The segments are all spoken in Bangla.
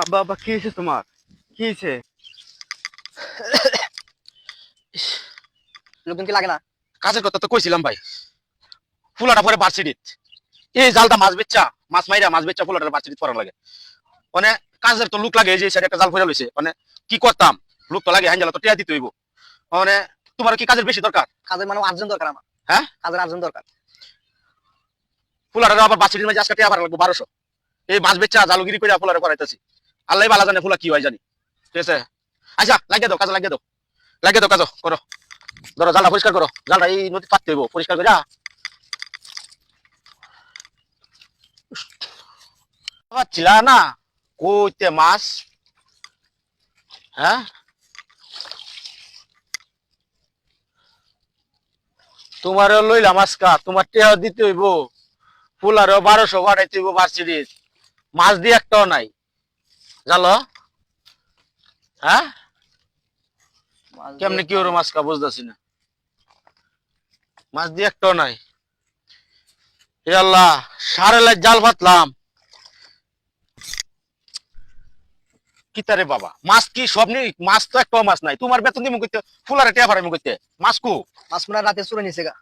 আব্বা আব্বা কি হয়েছে তোমার? কি হয়েছে? লোকজন কি লাগে না? কাজের কথা তো কইছিলাম ভাই, ফুলাটা পরে বার্সিডিত এই জালটা মাছ বেচা ফুলাটা বার্সিডিত পড়া লাগে। মানে কাজের তো লুক লাগে, এই যে সাইডে একটা জাল ফেরা লইছে, মানে কি করতাম, লুক তো লাগে, হাইজালা তো টিয়া দিতে হইব। মানে তোমার কি কাজের বেশি দরকার? কাজের মানে আর্জেন্ট দরকার আমার। হ্যাঁ, কাজের আর্জেন্ট দরকার। ফুলাটা আবার বার্সিডির মাঝে আজকে টিয়া ভাড়া লাগবো 1200। এই মাছ বেচা জালুগিরি করে ফুলারে করাইতেছি, আল্লাহ ভালো জানে ফুলা কি হয় জানি। ঠিক আছে, আচ্ছা লাগিয়ে দাও, কাজে লাগিয়ে দাও, লাগিয়ে দাও, কাজ করো, ধরো জালটা পরিষ্কার করো, জালটা এই নদী পাততে হইব, পরিষ্কার করে পাচ্ছিলা না কইতে মাছ। হ্যাঁ, তোমার লইলাম আজকা, তোমার টেয়া দিতে হইব, ফুলারও 1200 পাঠাইতে হইব ভার্সিটির, মাছ দিয়ে একটাও নাই জালো। হ্যাঁ, কেমনে কি ওর মাছ কা বুঝতেছি না, মাছ দিয়ে একটাও নাই। এ আল্লাহ, সারে লাই জাল পাতলাম, কিতারে বাবা, মাছ কি সব নেই? মাছ তো একটাও মাছ নাই, তোমার বেতন দিমু কইতে, ফুলারে টেয়া ভাড়াইমু কইতে, মাছ কু? মাছ মনে হয় রাতে চুরে নিছে গা।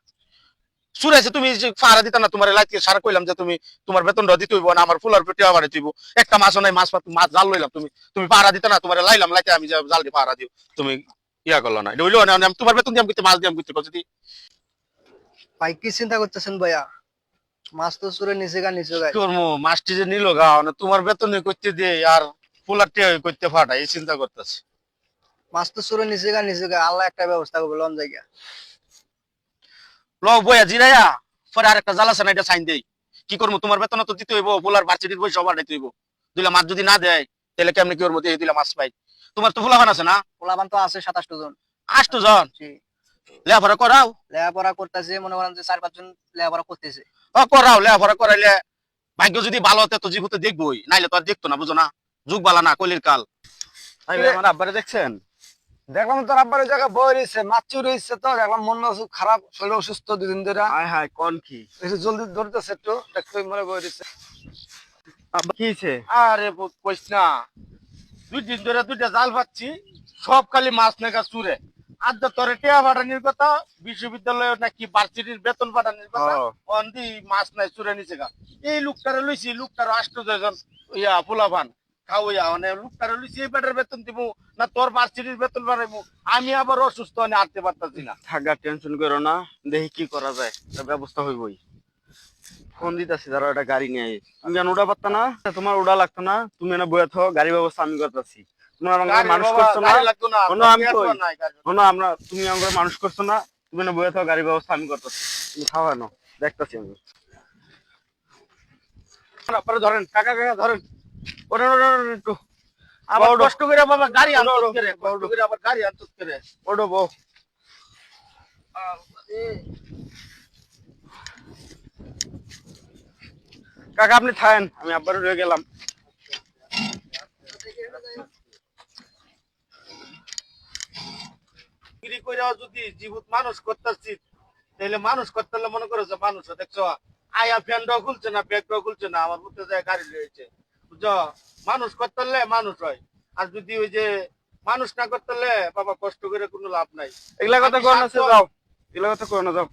সুরাইছে, তুমি যে ফাড়া দিতা না, তোমার লাইতে সারা কইলাম যে তুমি তোমার বেতনটা দিতে হইব না, আমার ফুলার পেটে আবার দিতে হইব, একটা মাছও নাই, মাছ জাল লইলাম, তুমি তুমি পাহারা দিতা না, তোমার লাইলাম, লাইতে আমি যে জাল দিয়ে পাহারা দিও, তুমি ইয়া করলো না, হইলো না, আমি তোমার বেতন দিয়াম কইতে, মাছ দিয়াম কইতে যদি। ভাই কি চিন্তা করতেছেন ভাইয়া? মাছ তো চুরে নিছে গা, নিছে গা। করবো মাছটি যে নিল গা, মানে তোমার বেতনে করতে দিয়ে আর ফুলার টিয়া করতে ফাটা, এই চিন্তা করতেছে। মাছ তো চুরে নিছে গা, নিছে গা। আল্লাহ একটা ব্যবস্থা করবে লন জায়গা। ল বইয়া জিরাইয়া পরে আরেকটা জাল আছে না, এটা সাইন দেই, কি করবো, তোমার বেতন তো দিতে হইব, ফুলার ভার্সিটির পয়সা বাড়াইতে হইব, দুইলা মাছ যদি না দেয় তাহলে কেমনি কি করবো, এই দুইলা মাছ পাই। তোমার তো ফুলাবান আছে না? পোলাপান তো আছে 27 জন। 8 জন জি। লেখাপড়া করাও? লেখাপড়া করতেছে, মনে করেন যে 4-5 জন লেখাপড়া করতেছে। করাও, লেখাপড়া করাইলে ভাগ্য যদি ভালো হতে তো জীবতে দেখবোই, নাইলে তো আর দেখতো না, বুঝো না, যুগ বালা না, কলির কাল। ভাই ভাই, আমার আব্বারে দেখছেন? দেখলাম তোর আব্বার ওই জায়গায় বই রয়েছে, মাছ চুরি হয়েছে, তো দেখলাম মন মেজাজ খারাপ, শরীর অসুস্থ 2 দিন ধরে। হায় হায়, কোন কি? একটু জলদি ধরতেছে, একটু দেখতে মনে বই রয়েছে। আব্বা কি হয়েছে? আরে কইস না, 2 দিন ধরে 2টা জাল পাচ্ছি, সব খালি মাছ নেগা চুরে। আজ তোরে টেয়া পাঠানির কথা, বিশ্ববিদ্যালয়ে নাকি ভার্সিটির বেতন পাঠানির কথা, ও। অন্দি মাছ নাই চুরে নিছে গা। এই লোকটারে লইছি, লোকটার 8 জন ইয়া পোলাপান খাওয়া, মানে লোকটারে লইছি, এই বেটার বেতন দিব না তোর ভার্সিটির বেতন বাড়াইবো, আমি আবার অসুস্থ হয়ে আনতে পারতাছি না। থাকা, টেনশন করো না, দেখি কি করা যায়, একটা ব্যবস্থা হইবই। ফোন দিতেছি, ধরো একটা গাড়ি নিয়ে আই। তুমি কেন উড়া পারতা না? তোমার উড়া লাগতো না, তুমি এনে বয়ে থাকো, গাড়ি ব্যবস্থা আমি করতেছি। তোমরা আমাকে মানুষ করছো না, শোনো আমি কই, শোনো, আমরা তুমি আমাকে মানুষ করছো না, তুমি এনে বয়ে থাকো, গাড়ি ব্যবস্থা আমি করতেছি, তুমি খাওয়া না, দেখতেছি আমি। পরে ধরেন, কাকা কাকা ধরেন, ওরেন ওরেন ওরেন একটু, আবার কষ্ট করে বাবা গাড়ি আনতে করে, কষ্ট করে আবার গাড়ি আনতে করে, ওডো বউ। কাকা আপনি থাকেন, আমি আব্বারও রয়ে গেলাম। বিক্রি কইরাও যদি জীবত মানুষ করতেছি, তাহলে মানুষ করতে হলে মনে করো যে মানুষ দেখছো, আয়া ফ্যানটাও খুলছে না, ব্যাগটাও খুলছে না, আমার বুঝতে যায় গাড়ি রয়েছে, বুঝছো, মানুষ করতে হলে মানুষ হয়। আর যদি ওই যে মানুষ না করতে হলে বাবা কষ্ট করে কোনো লাভ নাই। এগুলা কথা কর না, যাও, এগুলা কথা কর না, যাও।